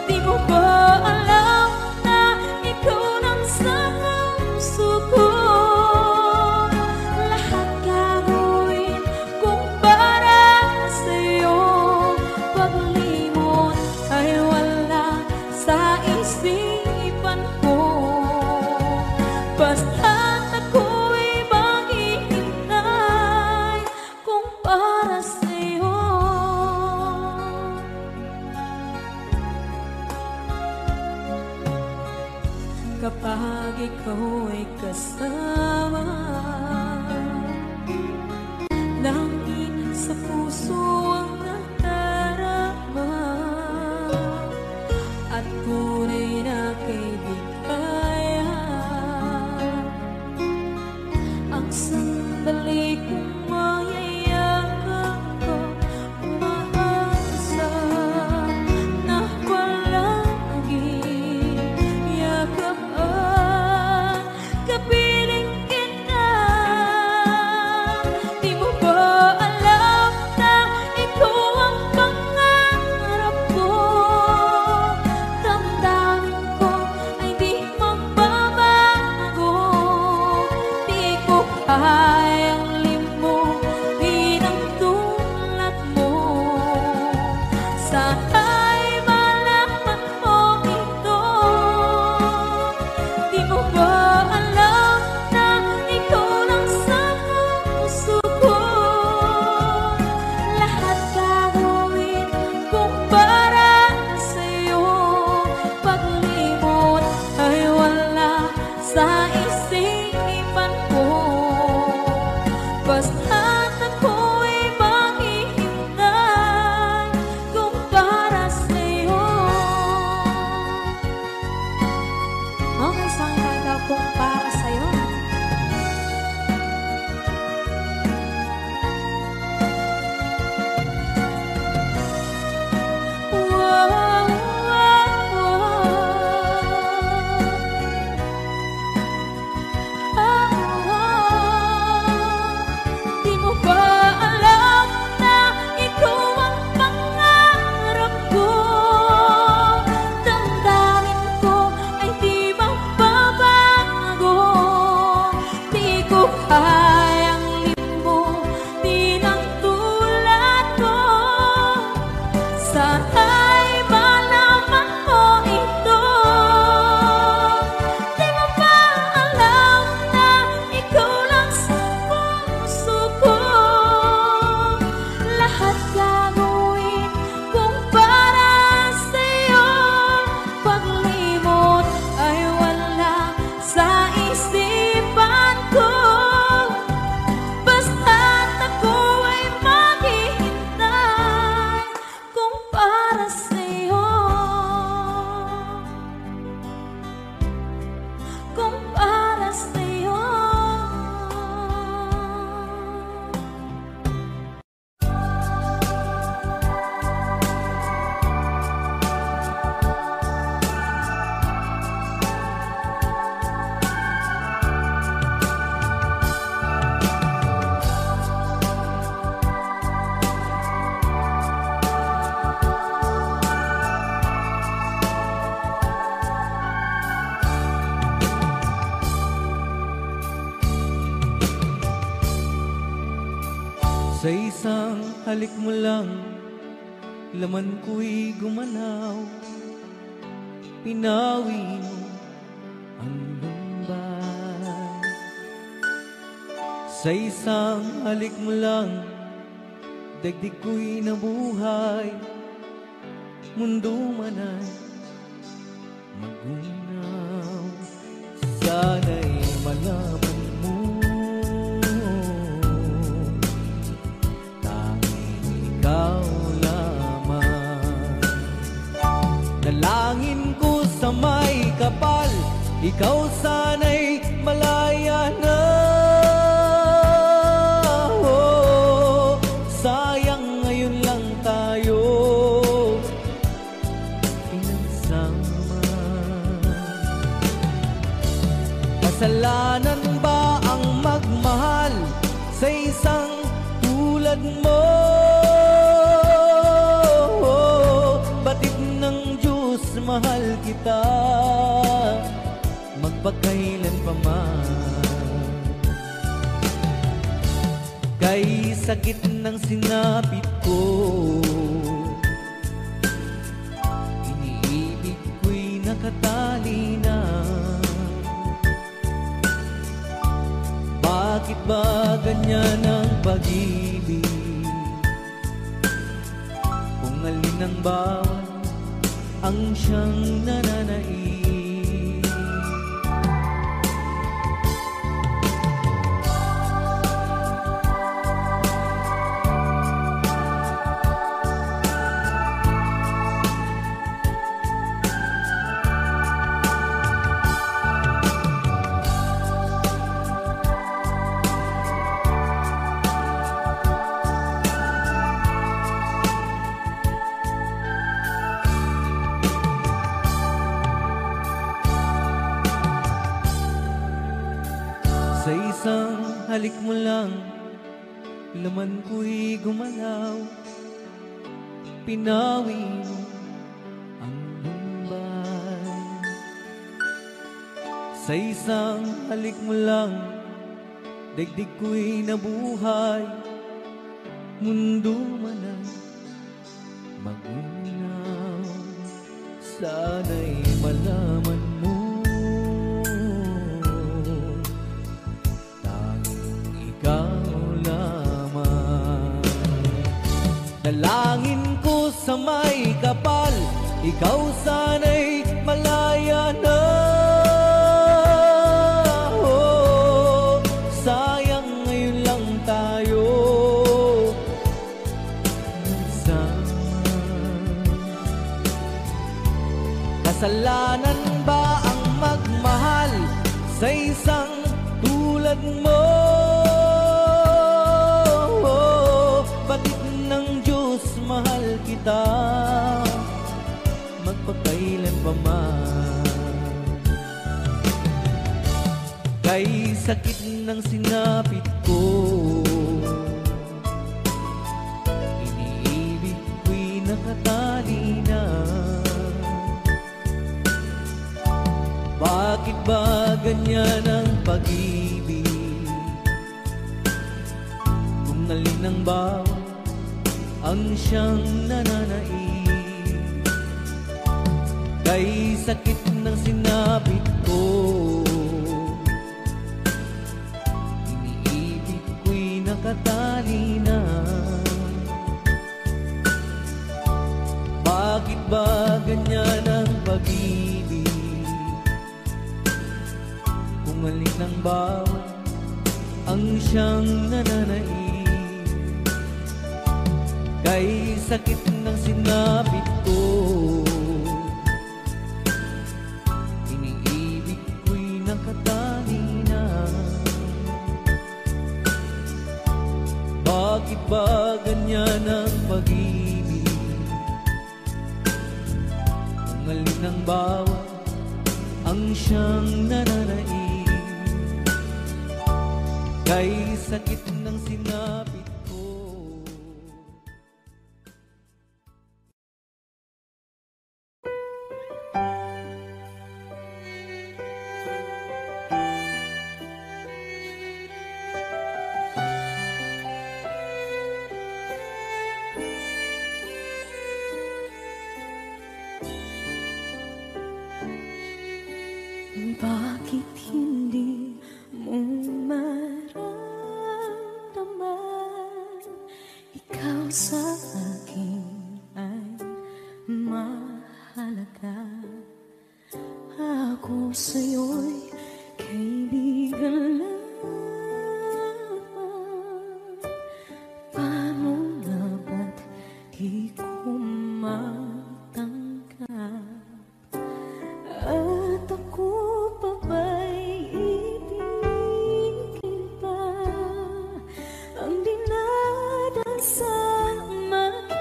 Di mo ba alam na ikaw nang sa puso ko? Lahat gagawin kung para sa'yo. Paglimot ay wala sa isipan ko. Basta't ako'y maghihintay kung para sa'yo. Kapag ikaw ay kasama, langit sa puso ang nadarama at tunay na kaibigan. Ang sandali kong mayayakap ko, umaasa na palagi yakap at kapiling kita. Di mo ba alam na ikaw ang pangarap ko? Damdamin ko ay di magbabago. Di ko kayang limutin basta't ako'y maghihintay kung para sa'yo. Okay, isang kanta kung para sa'yo. Di mo ba alam na ikaw ang pangarap ko? Damdamin ko ay di magbabago. Di ko kayang limutin ang tulad ko. Sana'y malaman mo ito. Di mo ba alam na ikaw lang sa puso ko? Lahat gagawin kung para sa'yo. Paglimot ay wala sa isipan ko. Basta't ako ay maghihintay kung para sa'yo. Kung para sa'yo. Sa isang halik mo lang, laman ko'y gumanaw. Pinawi mo ang lumbay. Sa isang halik mo lang, daigdig ko'y nabuhay. Mundo man ay magunaw. Sana'y malaman mo, ikaw lamang. Dalangin ko sa may kapal, ikaw sana'y malaya na. Oh, sayang ngayon lang tayo pinagsama. Kasalanan ba ang magmahal sa isang tulad mo? Batid ng Diyos, mahal kita magpakailan pa man. Kay sakit ng sinapit ko, iniibig ko'y nakatali na. Bakit ba ganyan ang pag-ibig? Kung alin ang bawat ang siyang nananaig. Sa isang halik mo lang, laman ko'y gumalaw. Pinawi mo ang lumbay. Sa isang halik mo lang, daigdig ko'y nabuhay. Mundo man ay magunaw. Sana'y malaman mo, dalangin ko sa may kapal, ikaw sana'y malaya na. Oh, sayang ngayon lang tayo kasalanan ba ang magmahal sa isang tulad mo? Bakit ng Diyos mahal kita magpakailan pa man? Kay sakit ng sinapit ko, iniibig ko'y nakatali na. Bakit ba ganyan ang pag-ibig? Kung alin ang bawat ang siyang nananaig. Kay sakit ng sinapit ko, iniibig ko'y nakatali na. Bakit ba ganyan ang pag-ibig? Kung alin ang bawat ang siyang nananaig. Kay sakit ng sinapit ko, iniibig ko'y nakatali na. Bakit ba ganyan ang pag-ibig? Kung alin ang bawat ang siyang nananaig. Kay sakit ng sinapit ko. Bakit hindi mo maramdaman? Ikaw sa akin ay mahalaga. Ako sa'yo'y kaibigan lamang. Paano nga ba't di ko matanggap? At ako pa ba'y ibigin pa ang dinadasama kita?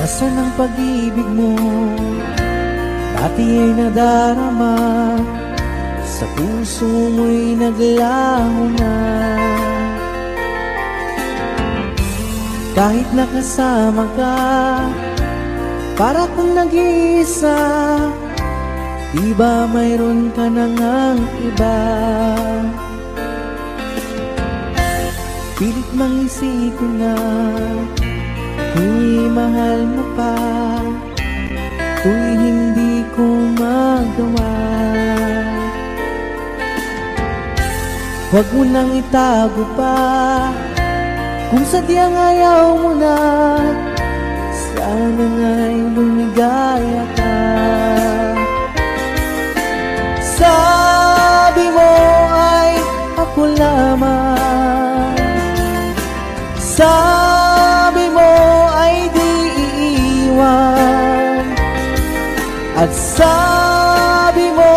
Nasaan ang pag-ibig mo? Dati ay nadarama, sa puso mo'y naglaho na. Kahit nakasama ka, para kang nag-iisa, di ba mayroon ka na ngang iba? Pilit mang isipin na kung mahal mo pa, kung hindi ko magawa. Huwag mo nang itago pa, kung sadyang ayaw mo na, sana nga'y lumigaya ka. Sabi mo ay ako lamang, sabi mo ay di iiwan, at sabi mo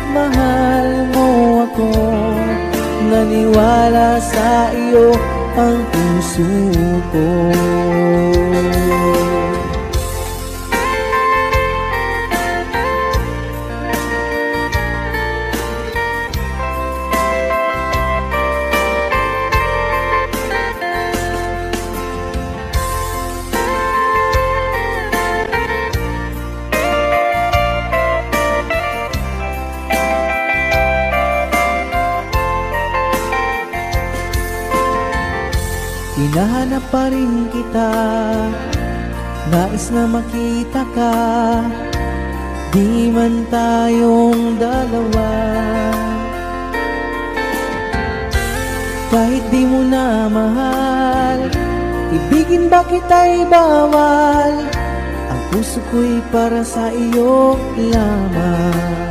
mahal mo ako. Naniwala sa iyo ang puso ko. Hinahanap pa rin kita, nais na makita ka, di man tayong dalawa. Kahit di mo na mahal, ibigin ba kita'y bawal, ang puso ko'y para sa iyo lamang.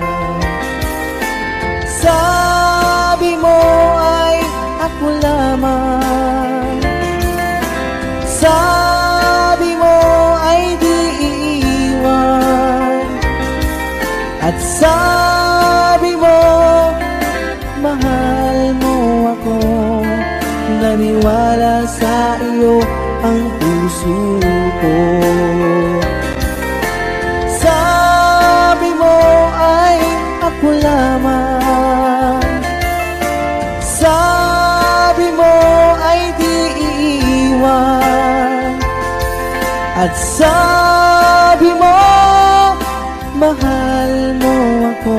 Sabi mo ay ako lamang, sabi mo ay di iiwan, at sabi mo mahal mo ako. Naniwala sa iyo ang puso ko. Sabi mo ay ako lamang, sabi mo ay di iiwan, at sabi mo mahal mo ako.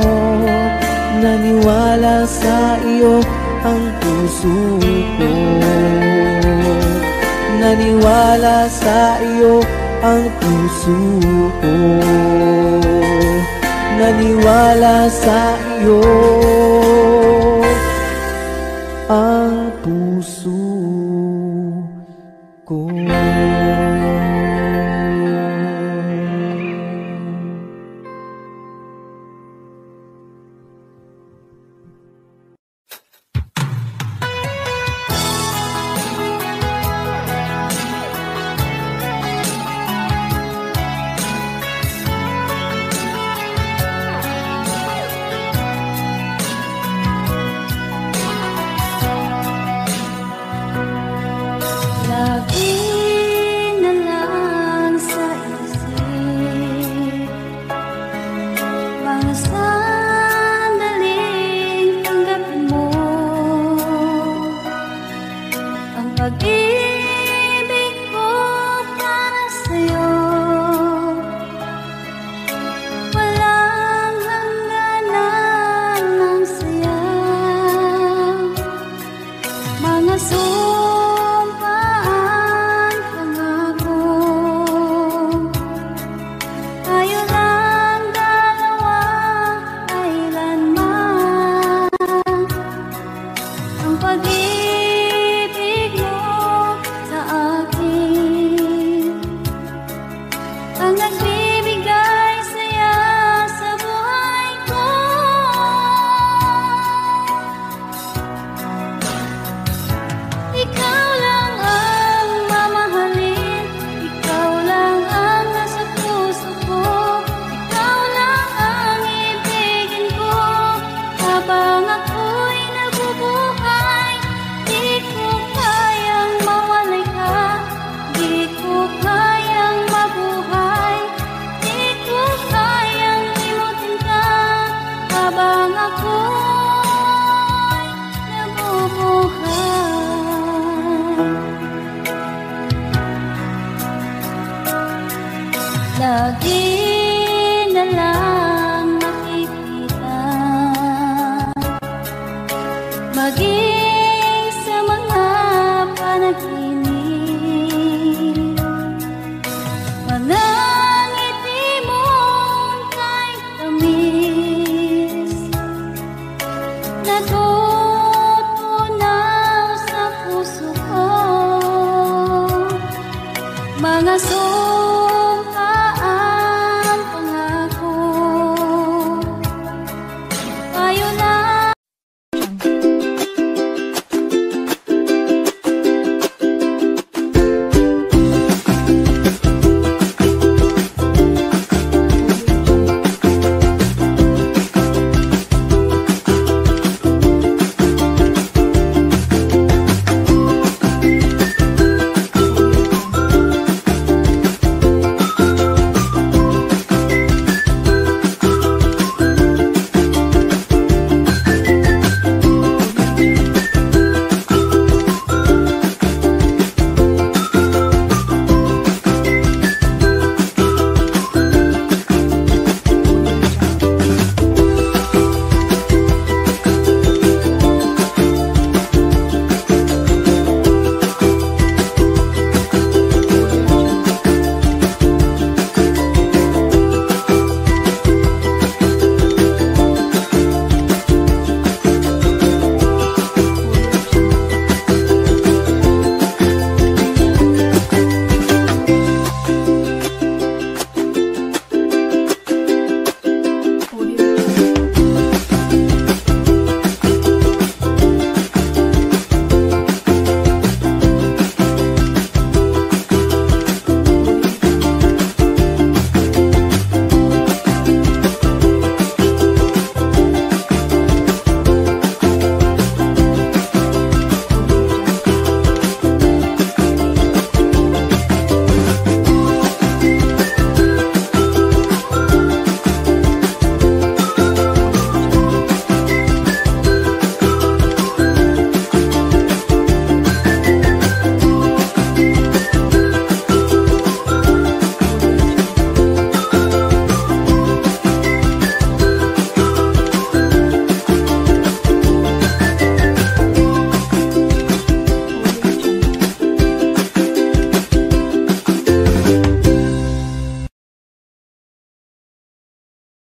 Naniwala sa iyo ang puso ko. Naniwala sa iyo ang puso ko. Naniwala sa iyo ang puso ko. Lagi na lang sa isip mga sandaling tanggapin mo ang pag-ibig ko para sa'yo. Walang hangganan ng saya, mga sumpaan, pangako. Tayo lang dalawa, kailanman. Ang pag-ibig mo sa akin ang nagbibigay saya sa buhay ko. Ikaw lang ang mamahalin, ikaw lang ang nasa puso ko, ikaw lang ang ibigin ko. Habang ako'y nabubuhay, di ko kayang mawalay ka, di ko kayang mabuhay, di ko kayang limutin ka. Habang ako'y nabubuhay, lagi